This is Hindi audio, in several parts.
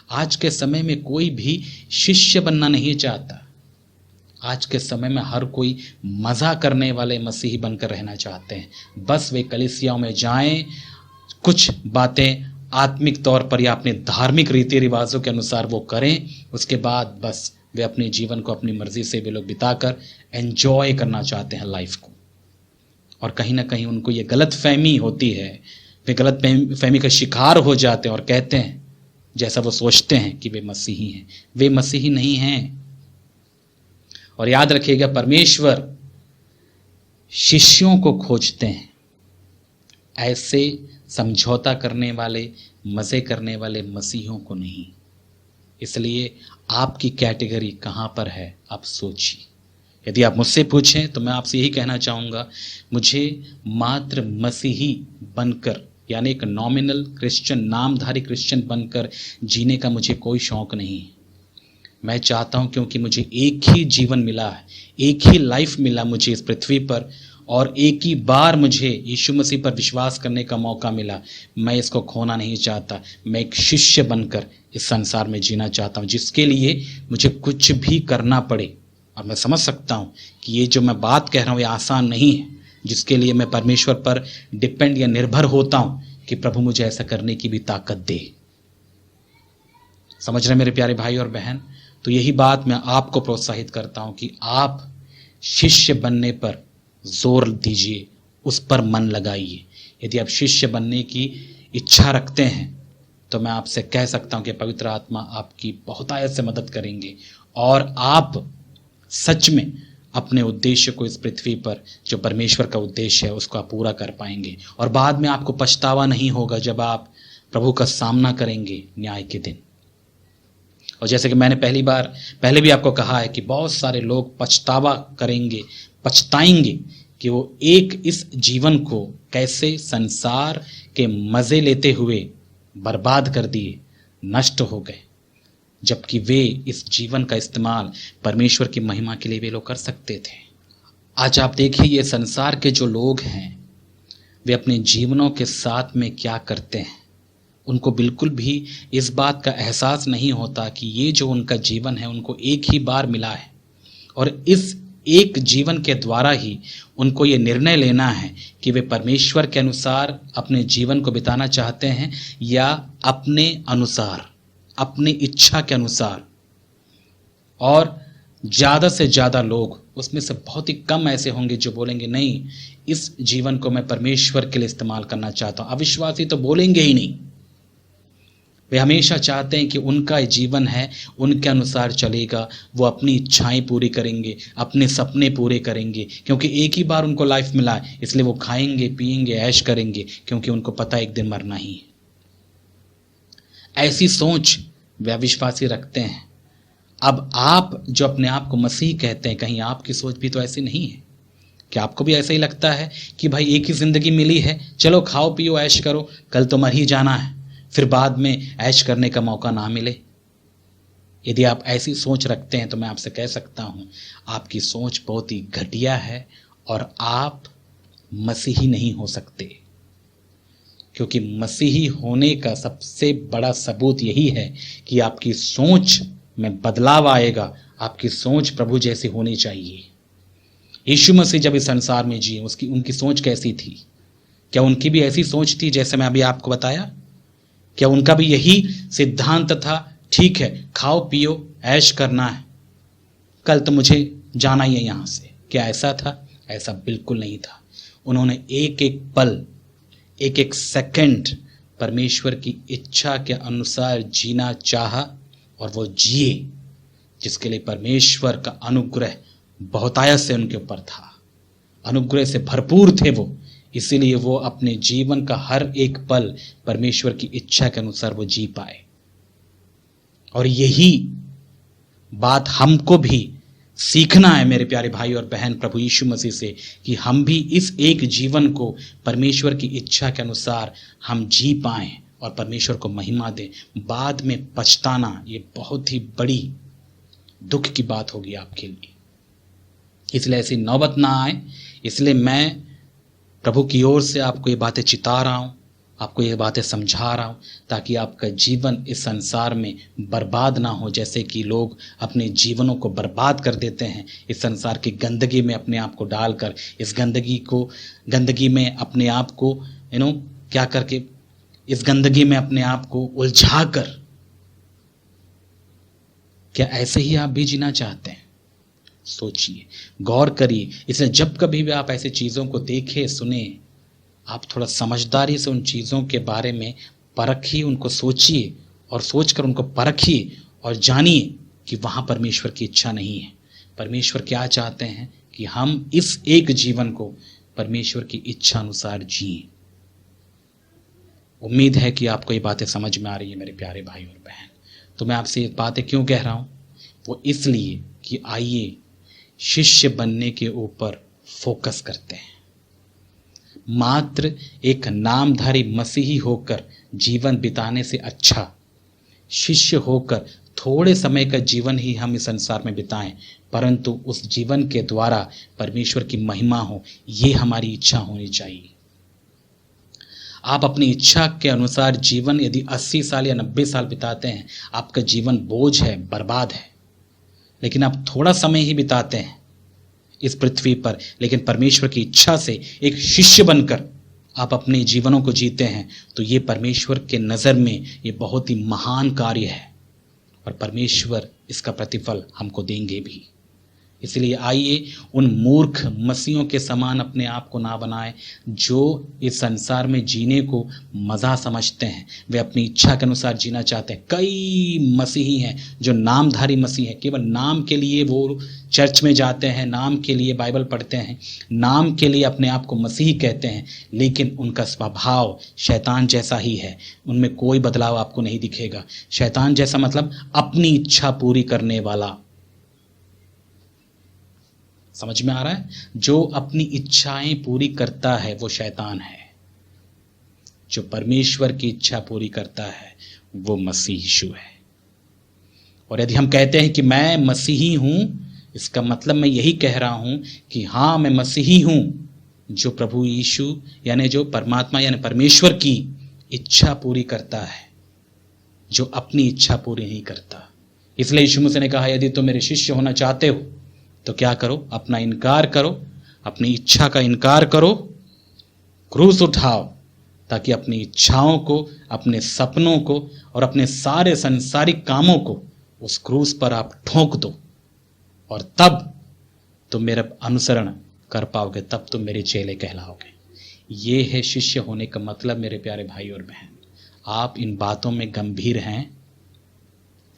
आज के समय में कोई भी शिष्य बनना नहीं चाहता। आज के समय में हर कोई मज़ा करने वाले मसीही बनकर रहना चाहते हैं। बस वे कलीसियाओं में जाएं, कुछ बातें आत्मिक तौर पर या अपने धार्मिक रीति रिवाजों के अनुसार वो करें, उसके बाद बस वे अपने जीवन को अपनी मर्जी से वे लोग बिताकर एंजॉय करना चाहते हैं लाइफ को। और कहीं ना कहीं उनको ये गलत फहमी होती है, वे गलत फहमी का शिकार हो जाते हैं और कहते हैं जैसा वो सोचते हैं कि वे मसीही हैं। वे मसीही नहीं हैं। और याद रखिएगा, परमेश्वर शिष्यों को खोजते हैं, ऐसे समझौता करने वाले, मज़े करने वाले मसीहों को नहीं। इसलिए आपकी कैटेगरी कहाँ पर है आप सोचिए। यदि आप मुझसे पूछें तो मैं आपसे यही कहना चाहूँगा, मुझे मात्र मसीही बनकर, यानी एक नॉमिनल क्रिश्चियन, नामधारी क्रिश्चियन बनकर जीने का मुझे कोई शौक़ नहीं है। मैं चाहता हूँ, क्योंकि मुझे एक ही जीवन मिला है, एक ही लाइफ मिला मुझे इस पृथ्वी पर, और एक ही बार मुझे यीशु मसीह पर विश्वास करने का मौका मिला। मैं इसको खोना नहीं चाहता। मैं एक शिष्य बनकर इस संसार में जीना चाहता हूँ, जिसके लिए मुझे कुछ भी करना पड़े। और मैं समझ सकता हूँ कि ये जो मैं बात कह रहा हूँ ये आसान नहीं है, जिसके लिए मैं परमेश्वर पर डिपेंड या निर्भर होता हूँ कि प्रभु मुझे ऐसा करने की भी ताकत दे। समझ रहे मेरे प्यारे भाई और बहन? तो यही बात मैं आपको प्रोत्साहित करता हूँ कि आप शिष्य बनने पर जोर दीजिए, उस पर मन लगाइए। यदि आप शिष्य बनने की इच्छा रखते हैं तो मैं आपसे कह सकता हूँ कि पवित्र आत्मा आपकी बहुतायत से मदद करेंगे और आप सच में अपने उद्देश्य को इस पृथ्वी पर, जो परमेश्वर का उद्देश्य है, उसको आप पूरा कर पाएंगे। और बाद में आपको पछतावा नहीं होगा जब आप प्रभु का सामना करेंगे न्याय के दिन। और जैसे कि मैंने पहले भी आपको कहा है कि बहुत सारे लोग पछतावा करेंगे, पछताएंगे कि वो एक इस जीवन को कैसे संसार के मज़े लेते हुए बर्बाद कर दिए, नष्ट हो गए, जबकि वे इस जीवन का इस्तेमाल परमेश्वर की महिमा के लिए वे लोग कर सकते थे। आज आप देखिए, ये संसार के जो लोग हैं वे अपने जीवनों के साथ में क्या करते हैं। उनको बिल्कुल भी इस बात का एहसास नहीं होता कि ये जो उनका जीवन है उनको एक ही बार मिला है, और इस एक जीवन के द्वारा ही उनको ये निर्णय लेना है कि वे परमेश्वर के अनुसार अपने जीवन को बिताना चाहते हैं या अपने अनुसार, अपनी इच्छा के अनुसार। और ज़्यादा से ज़्यादा लोग, उसमें से बहुत ही कम ऐसे होंगे जो बोलेंगे नहीं, इस जीवन को मैं परमेश्वर के लिए इस्तेमाल करना चाहता हूँ। अविश्वासी तो बोलेंगे ही नहीं। वे हमेशा चाहते हैं कि उनका जीवन है, उनके अनुसार चलेगा, वो अपनी इच्छाएं पूरी करेंगे, अपने सपने पूरे करेंगे, क्योंकि एक ही बार उनको लाइफ मिला है, इसलिए वो खाएंगे, पिएंगे, ऐश करेंगे, क्योंकि उनको पता है एक दिन मरना ही है। ऐसी सोच वे अविश्वासी रखते हैं। अब आप जो अपने आप को मसीह कहते हैं, कहीं आपकी सोच भी तो ऐसी नहीं है? क्या आपको भी ऐसा ही लगता है कि भाई एक ही ज़िंदगी मिली है, चलो खाओ पियो ऐश करो, कल तो मर ही जाना है, फिर बाद में ऐश करने का मौका ना मिले? यदि आप ऐसी सोच रखते हैं तो मैं आपसे कह सकता हूँ आपकी सोच बहुत ही घटिया है और आप मसीही नहीं हो सकते। क्योंकि मसीही होने का सबसे बड़ा सबूत यही है कि आपकी सोच में बदलाव आएगा। आपकी सोच प्रभु जैसी होनी चाहिए। यीशु मसीह जब इस संसार में जिए, उनकी सोच कैसी थी? क्या उनकी भी ऐसी सोच थी जैसे मैं अभी आपको बताया? क्या उनका भी यही सिद्धांत था, ठीक है खाओ पियो ऐश करना है, कल तो मुझे जाना ही है यहाँ से? क्या ऐसा था? ऐसा बिल्कुल नहीं था। उन्होंने एक एक पल, एक एक सेकंड परमेश्वर की इच्छा के अनुसार जीना चाहा और वो जिए, जिसके लिए परमेश्वर का अनुग्रह बहुतायत से उनके ऊपर था। अनुग्रह से भरपूर थे वो, इसीलिए वो अपने जीवन का हर एक पल परमेश्वर की इच्छा के अनुसार वो जी पाए। और यही बात हमको भी सीखना है मेरे प्यारे भाई और बहन प्रभु यीशु मसीह से, कि हम भी इस एक जीवन को परमेश्वर की इच्छा के अनुसार हम जी पाएं और परमेश्वर को महिमा दें। बाद में पछताना ये बहुत ही बड़ी दुख की बात होगी आपके लिए। इसलिए ऐसी नौबत ना आए, इसलिए मैं प्रभु की ओर से आपको ये बातें चिता रहा हूँ आपको ये बातें समझा रहा हूँ ताकि आपका जीवन इस संसार में बर्बाद ना हो, जैसे कि लोग अपने जीवनों को बर्बाद कर देते हैं इस संसार की गंदगी में अपने आप को डालकर, इस गंदगी में अपने आप को क्या करके, इस गंदगी में अपने आप को उलझा कर। क्या ऐसे ही आप भी जीना चाहते हैं? सोचिए, गौर करिए। इसलिए जब कभी भी आप ऐसी चीज़ों को देखें, सुने, आप थोड़ा समझदारी से उन चीज़ों के बारे में परखिए, उनको सोचिए और सोचकर उनको परखिए और जानिए कि वहाँ परमेश्वर की इच्छा नहीं है। परमेश्वर क्या चाहते हैं कि हम इस एक जीवन को परमेश्वर की इच्छा अनुसार जिए। उम्मीद है कि आपको ये बातें समझ में आ रही है मेरे प्यारे भाई और बहन। तो मैं आपसे ये बातें क्यों कह रहा हूँ? वो इसलिए कि आइए शिष्य बनने के ऊपर फोकस करते हैं। मात्र एक नामधारी मसीही होकर जीवन बिताने से अच्छा शिष्य होकर थोड़े समय का जीवन ही हम इस संसार में बिताएं, परंतु उस जीवन के द्वारा परमेश्वर की महिमा हो, ये हमारी इच्छा होनी चाहिए। आप अपनी इच्छा के अनुसार जीवन यदि 80 साल या 90 साल बिताते हैं, आपका जीवन बोझ है, बर्बाद है। लेकिन आप थोड़ा समय ही बिताते हैं इस पृथ्वी पर, लेकिन परमेश्वर की इच्छा से एक शिष्य बनकर आप अपने जीवनों को जीते हैं, तो ये परमेश्वर के नज़र में ये बहुत ही महान कार्य है और परमेश्वर इसका प्रतिफल हमको देंगे भी। इसलिए आइए उन मूर्ख मसीहों के समान अपने आप को ना बनाएं जो इस संसार में जीने को मज़ा समझते हैं। वे अपनी इच्छा के अनुसार जीना चाहते हैं। कई मसीही हैं जो नामधारी मसीह हैं, केवल नाम के लिए वो चर्च में जाते हैं, नाम के लिए बाइबल पढ़ते हैं, नाम के लिए अपने आप को मसीही कहते हैं, लेकिन उनका स्वभाव शैतान जैसा ही है। उनमें कोई बदलाव आपको नहीं दिखेगा। शैतान जैसा मतलब अपनी इच्छा पूरी करने वाला। समझ में आ रहा है? जो अपनी इच्छाएं पूरी करता है वो शैतान है। जो परमेश्वर की इच्छा पूरी करता है वो मसीह यीशु है। और यदि हम कहते हैं कि मैं मसीही हूं, इसका मतलब मैं यही कह रहा हूं कि हाँ, मैं मसीही हूं जो प्रभु यीशु यानी जो परमात्मा यानी परमेश्वर की इच्छा पूरी करता है, जो अपनी इच्छा पूरी नहीं करता। इसलिए यीशु मसीह ने कहा, यदि तुम मेरे शिष्य होना चाहते हो तो क्या करो? अपना इनकार करो, अपनी इच्छा का इनकार करो, क्रूस उठाओ, ताकि अपनी इच्छाओं को, अपने सपनों को और अपने सारे संसारिक कामों को उस क्रूस पर आप ठोंक दो, और तब तुम मेरा अनुसरण कर पाओगे, तब तुम मेरे चेले कहलाओगे। ये है शिष्य होने का मतलब मेरे प्यारे भाई और बहन। आप इन बातों में गंभीर हैं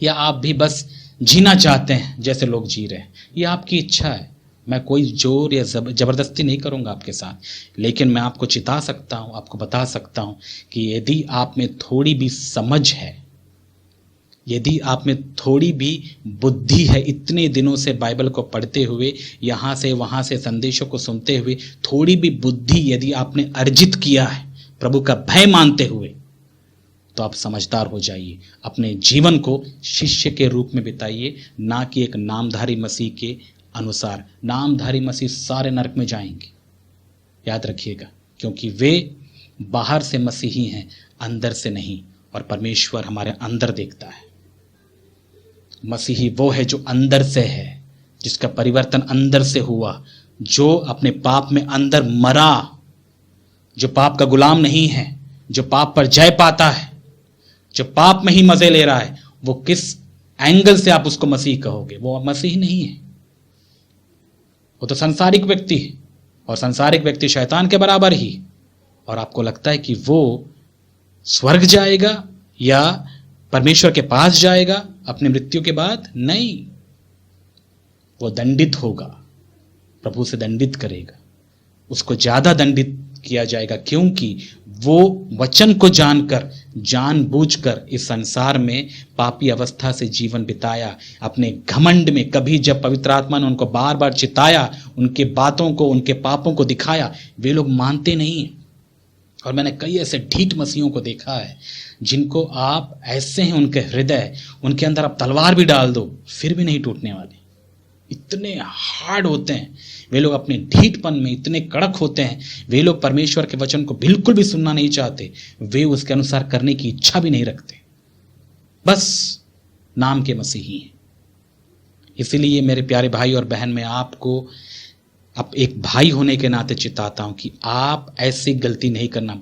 या आप भी बस जीना चाहते हैं जैसे लोग जी रहे हैं? ये आपकी इच्छा है। मैं कोई जोर या जबरदस्ती नहीं करूंगा आपके साथ, लेकिन मैं आपको चिता सकता हूं, आपको बता सकता हूं कि यदि आप में थोड़ी भी समझ है, यदि आप में थोड़ी भी बुद्धि है, इतने दिनों से बाइबल को पढ़ते हुए, यहाँ से वहाँ से संदेशों को सुनते हुए, थोड़ी भी बुद्धि यदि आपने अर्जित किया है प्रभु का भय मानते हुए, तो आप समझदार हो जाइए। अपने जीवन को शिष्य के रूप में बिताइए, ना कि एक नामधारी मसीह के अनुसार। नामधारी मसीह सारे नरक में जाएंगे, याद रखिएगा, क्योंकि वे बाहर से मसीही हैं, अंदर से नहीं। और परमेश्वर हमारे अंदर देखता है। मसीही वो है जो अंदर से है, जिसका परिवर्तन अंदर से हुआ, जो अपने पाप में अंदर मरा, जो पाप का गुलाम नहीं है, जो पाप पर जय पाता है, जो पाप में ही मजे ले रहा है। वो किस एंगल से आप उसको मसीह कहोगे? वो मसीह नहीं है, वो तो संसारिक व्यक्ति है, और संसारिक व्यक्ति शैतान के बराबर ही। और आपको लगता है कि वो स्वर्ग जाएगा या परमेश्वर के पास जाएगा अपनी मृत्यु के बाद? नहीं, वो दंडित होगा, प्रभु से दंडित करेगा, उसको ज्यादा दंडित किया जाएगा, क्योंकि वो वचन को जानकर, जानबूझकर इस संसार में पापी अवस्था से जीवन बिताया। अपने घमंड में कभी जब पवित्र आत्मा ने उनको बार बार चिताया, उनके बातों को, उनके पापों को दिखाया, वे लोग मानते नहीं। और मैंने कई ऐसे ढीठ मसीहों को देखा है जिनको आप ऐसे हैं, उनके हृदय, उनके अंदर आप तलवार भी डाल दो फिर भी नहीं टूटने वाले। इतने हार्ड होते हैं, वे लोग अपने ढीठपन में इतने कड़क होते हैं, वे लोग परमेश्वर के वचन को बिल्कुल भी सुनना नहीं चाहते, वे उसके अनुसार करने की इच्छा भी नहीं रखते, बस नाम के मसीही हैं। इसीलिए मेरे प्यारे भाई और बहन, मैं आपको अब एक भाई होने के नाते चिताता हूं कि आप ऐसी गलती नहीं करना।